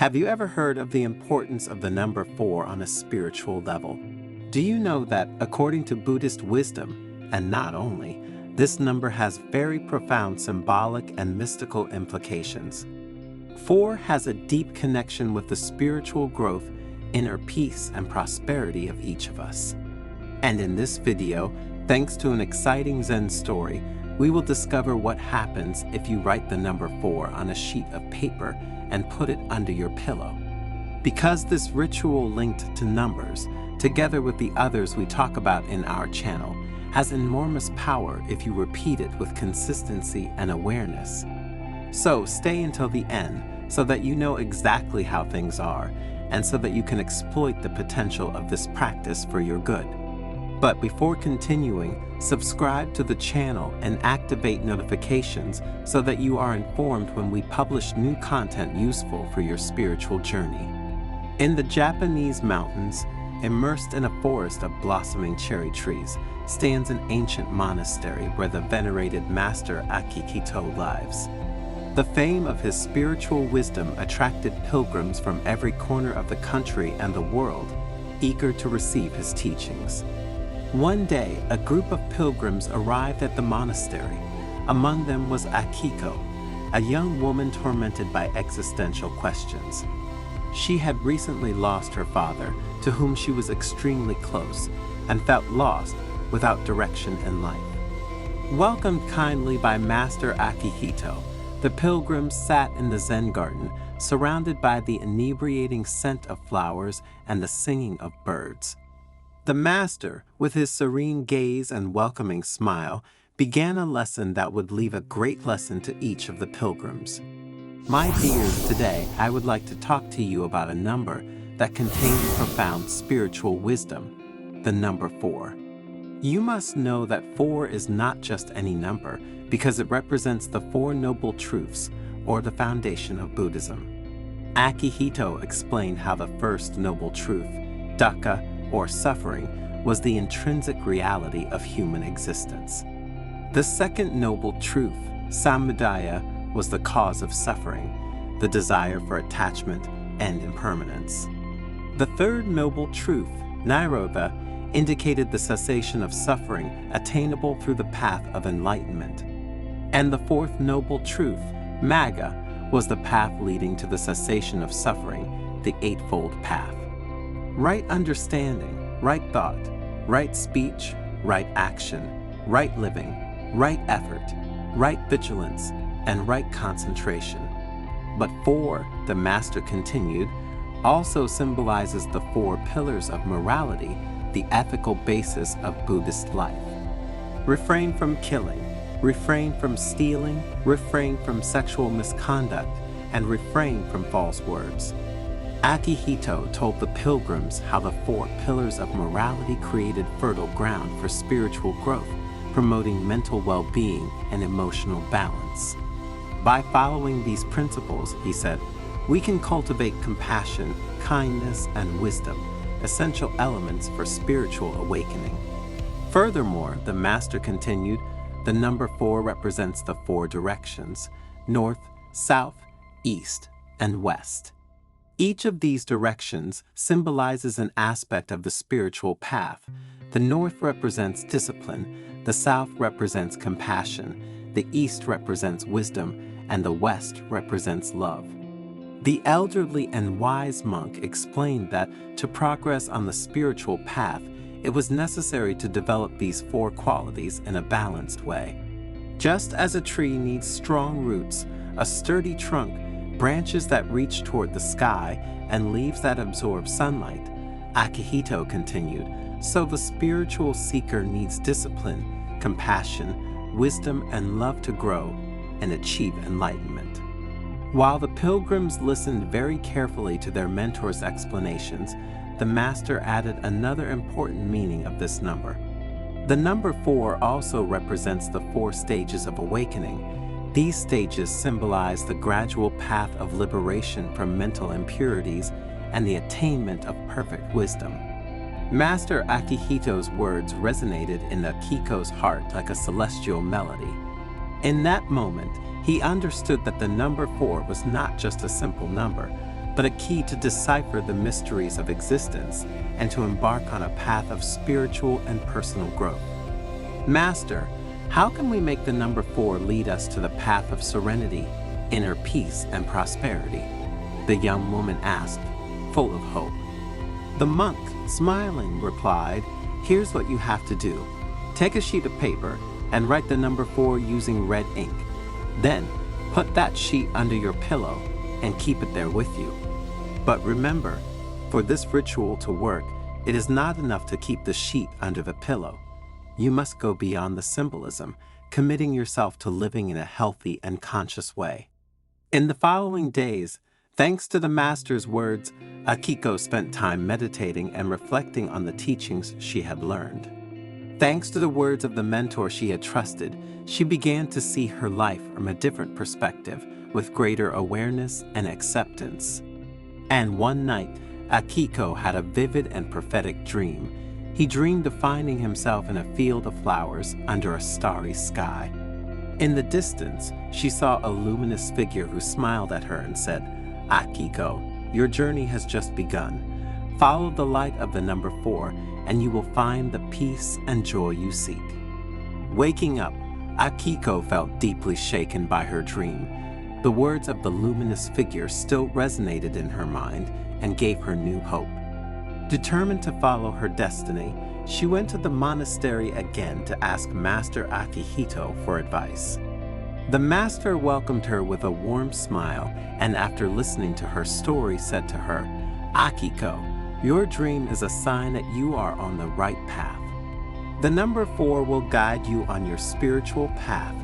Have you ever heard of the importance of the number 4 on a spiritual level? Do you know that, according to Buddhist wisdom, and not only, this number has very profound symbolic and mystical implications? 4 has a deep connection with the spiritual growth, inner peace, and prosperity of each of us. And in this video, thanks to an exciting Zen story, we will discover what happens if you write the number 4 on a sheet of paper and put it under your pillow. Because this ritual linked to numbers, together with the others we talk about in our channel, has enormous power if you repeat it with consistency and awareness. So stay until the end so that you know exactly how things are and so that you can exploit the potential of this practice for your good. But before continuing, subscribe to the channel and activate notifications so that you are informed when we publish new content useful for your spiritual journey. In the Japanese mountains, immersed in a forest of blossoming cherry trees, stands an ancient monastery where the venerated Master Akihito lives. The fame of his spiritual wisdom attracted pilgrims from every corner of the country and the world, eager to receive his teachings. One day, a group of pilgrims arrived at the monastery. Among them was Akiko, a young woman tormented by existential questions. She had recently lost her father, to whom she was extremely close, and felt lost without direction in life. Welcomed kindly by Master Akihito, the pilgrims sat in the Zen garden, surrounded by the inebriating scent of flowers and the singing of birds. The master, with his serene gaze and welcoming smile, began a lesson that would leave a great lesson to each of the pilgrims. My dears, today I would like to talk to you about a number that contains profound spiritual wisdom, the number 4. You must know that 4 is not just any number because it represents the 4 noble truths, or the foundation of Buddhism. Akihito explained how the first noble truth, dukkha, or suffering, was the intrinsic reality of human existence. The second noble truth, samudaya, was the cause of suffering, the desire for attachment and impermanence. The third noble truth, nirodha, indicated the cessation of suffering attainable through the path of enlightenment. And the fourth noble truth, magga, was the path leading to the cessation of suffering, the eightfold path. Right understanding, right thought, right speech, right action, right living, right effort, right vigilance, and right concentration. But 4, the Master continued, also symbolizes the 4 pillars of morality, the ethical basis of Buddhist life. Refrain from killing, refrain from stealing, refrain from sexual misconduct, and refrain from false words. Akihito told the pilgrims how the 4 pillars of morality created fertile ground for spiritual growth, promoting mental well-being and emotional balance. By following these principles, he said, we can cultivate compassion, kindness, and wisdom, essential elements for spiritual awakening. Furthermore, the Master continued, the number 4 represents the 4 directions, north, south, east, and west. Each of these directions symbolizes an aspect of the spiritual path. The north represents discipline, the south represents compassion, the east represents wisdom, and the west represents love. The elderly and wise monk explained that to progress on the spiritual path, it was necessary to develop these 4 qualities in a balanced way. Just as a tree needs strong roots, a sturdy trunk, branches that reach toward the sky, and leaves that absorb sunlight, Akihito continued, so the spiritual seeker needs discipline, compassion, wisdom, and love to grow and achieve enlightenment. While the pilgrims listened very carefully to their mentor's explanations, the Master added another important meaning of this number. The number 4 also represents the 4 stages of awakening. These stages symbolize the gradual path of liberation from mental impurities and the attainment of perfect wisdom. Master Akihito's words resonated in Akiko's heart like a celestial melody. In that moment, he understood that the number 4 was not just a simple number, but a key to decipher the mysteries of existence and to embark on a path of spiritual and personal growth. Master, how can we make the number 4 lead us to the path of serenity, inner peace, and prosperity? The young woman asked, full of hope. The monk, smiling, replied, "Here's what you have to do. Take a sheet of paper and write the number 4 using red ink. Then, put that sheet under your pillow and keep it there with you. But remember, for this ritual to work, it is not enough to keep the sheet under the pillow. You must go beyond the symbolism, committing yourself to living in a healthy and conscious way." In the following days, thanks to the master's words, Akiko spent time meditating and reflecting on the teachings she had learned. Thanks to the words of the mentor she had trusted, she began to see her life from a different perspective, with greater awareness and acceptance. And one night, Akiko had a vivid and prophetic dream. He dreamed of finding himself in a field of flowers under a starry sky. In the distance, she saw a luminous figure who smiled at her and said, "Akiko, your journey has just begun. Follow the light of the number 4, and you will find the peace and joy you seek." Waking up, Akiko felt deeply shaken by her dream. The words of the luminous figure still resonated in her mind and gave her new hope. Determined to follow her destiny, she went to the monastery again to ask Master Akihito for advice. The master welcomed her with a warm smile, and after listening to her story said to her, "Akiko, your dream is a sign that you are on the right path. The number 4 will guide you on your spiritual path,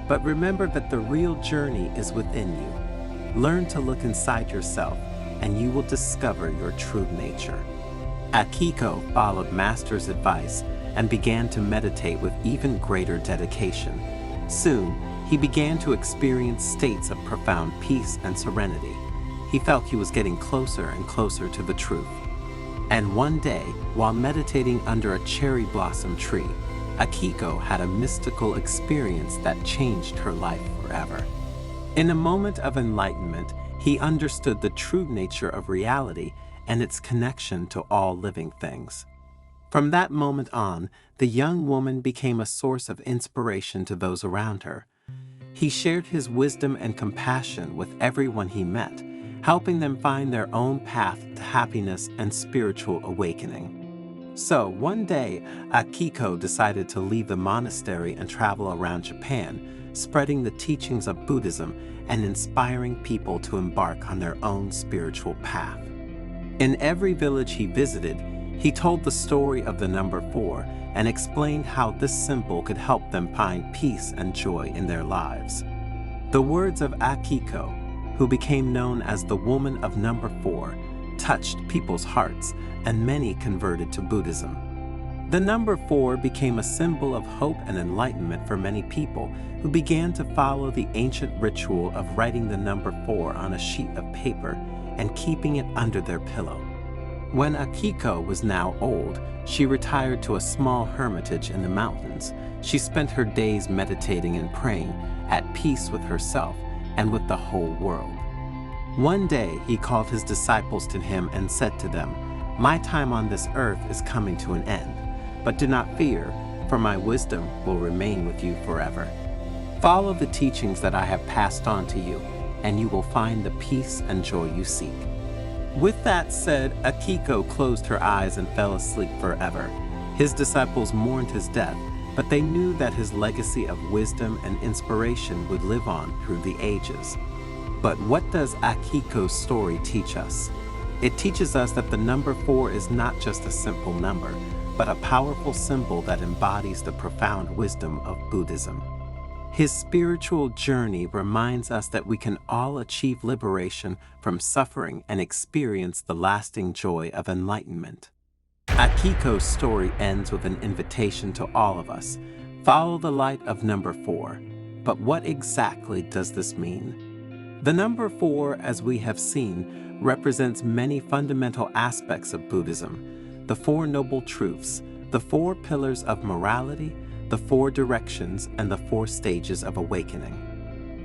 but remember that the real journey is within you. Learn to look inside yourself, and you will discover your true nature." Akiko followed Master's advice and began to meditate with even greater dedication. Soon, he began to experience states of profound peace and serenity. He felt he was getting closer and closer to the truth. And one day, while meditating under a cherry blossom tree, Akiko had a mystical experience that changed her life forever. In a moment of enlightenment, he understood the true nature of reality and its connection to all living things. From that moment on, the young woman became a source of inspiration to those around her. He shared his wisdom and compassion with everyone he met, helping them find their own path to happiness and spiritual awakening. So, one day, Akiko decided to leave the monastery and travel around Japan, spreading the teachings of Buddhism and inspiring people to embark on their own spiritual path. In every village he visited, he told the story of the number 4 and explained how this symbol could help them find peace and joy in their lives. The words of Akiko, who became known as the woman of number 4, touched people's hearts, and many converted to Buddhism. The number 4 became a symbol of hope and enlightenment for many people who began to follow the ancient ritual of writing the number 4 on a sheet of paper and keeping it under their pillow. When Akiko was now old, she retired to a small hermitage in the mountains. She spent her days meditating and praying, at peace with herself and with the whole world. One day, he called his disciples to him and said to them, "My time on this earth is coming to an end, but do not fear, for my wisdom will remain with you forever. Follow the teachings that I have passed on to you, and you will find the peace and joy you seek." With that said, Akiko closed her eyes and fell asleep forever. His disciples mourned his death, but they knew that his legacy of wisdom and inspiration would live on through the ages. But what does Akiko's story teach us? It teaches us that the number 4 is not just a simple number, but a powerful symbol that embodies the profound wisdom of Buddhism. His spiritual journey reminds us that we can all achieve liberation from suffering and experience the lasting joy of enlightenment. Akiko's story ends with an invitation to all of us. Follow the light of number 4. But what exactly does this mean? The number 4, as we have seen, represents many fundamental aspects of Buddhism: the 4 noble truths, the 4 pillars of morality, the 4 directions, and the 4 stages of awakening.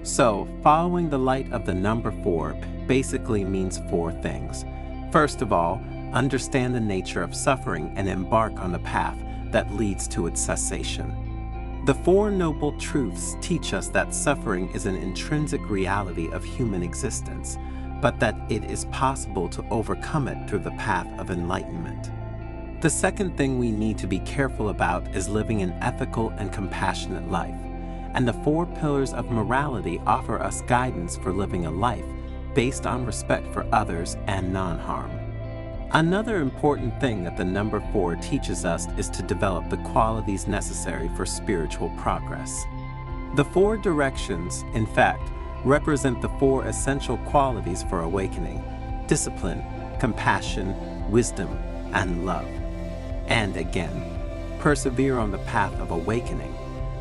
So, following the light of the number 4 basically means 4 things. First of all, understand the nature of suffering and embark on the path that leads to its cessation. The 4 noble truths teach us that suffering is an intrinsic reality of human existence, but that it is possible to overcome it through the path of enlightenment. The second thing we need to be careful about is living an ethical and compassionate life, and the 4 pillars of morality offer us guidance for living a life based on respect for others and non-harm. Another important thing that the number 4 teaches us is to develop the qualities necessary for spiritual progress. The 4 directions, in fact, represent the 4 essential qualities for awakening: discipline, compassion, wisdom, and love. And again, persevere on the path of awakening.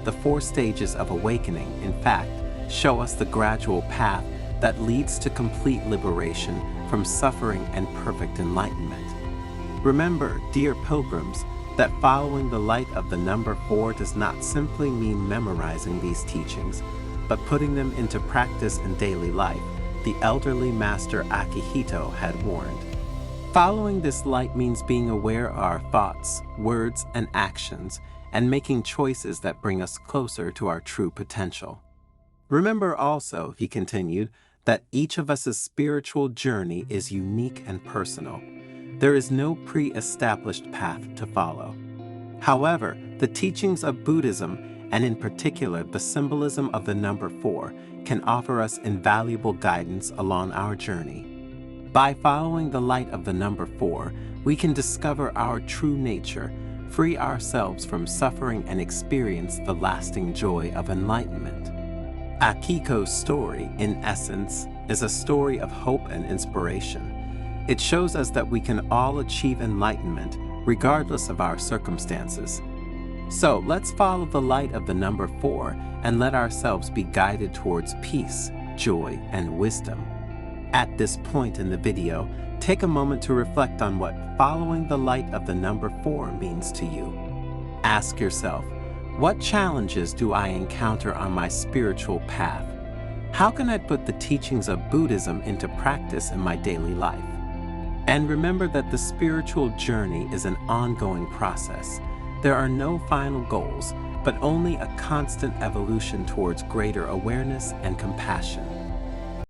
The 4 stages of awakening, in fact, show us the gradual path that leads to complete liberation from suffering and perfect enlightenment. Remember, dear pilgrims, that following the light of the number 4 does not simply mean memorizing these teachings, but putting them into practice in daily life, the elderly Master Akihito had warned. Following this light means being aware of our thoughts, words, and actions, and making choices that bring us closer to our true potential. Remember also, he continued, that each of us' spiritual journey is unique and personal. There is no pre-established path to follow. However, the teachings of Buddhism, and in particular the symbolism of the number 4, can offer us invaluable guidance along our journey. By following the light of the number 4, we can discover our true nature, free ourselves from suffering, and experience the lasting joy of enlightenment. Akiko's story, in essence, is a story of hope and inspiration. It shows us that we can all achieve enlightenment, regardless of our circumstances. So let's follow the light of the number 4 and let ourselves be guided towards peace, joy, and wisdom. At this point in the video, take a moment to reflect on what following the light of the number 4 means to you. Ask yourself, what challenges do I encounter on my spiritual path? How can I put the teachings of Buddhism into practice in my daily life? And remember that the spiritual journey is an ongoing process. There are no final goals, but only a constant evolution towards greater awareness and compassion.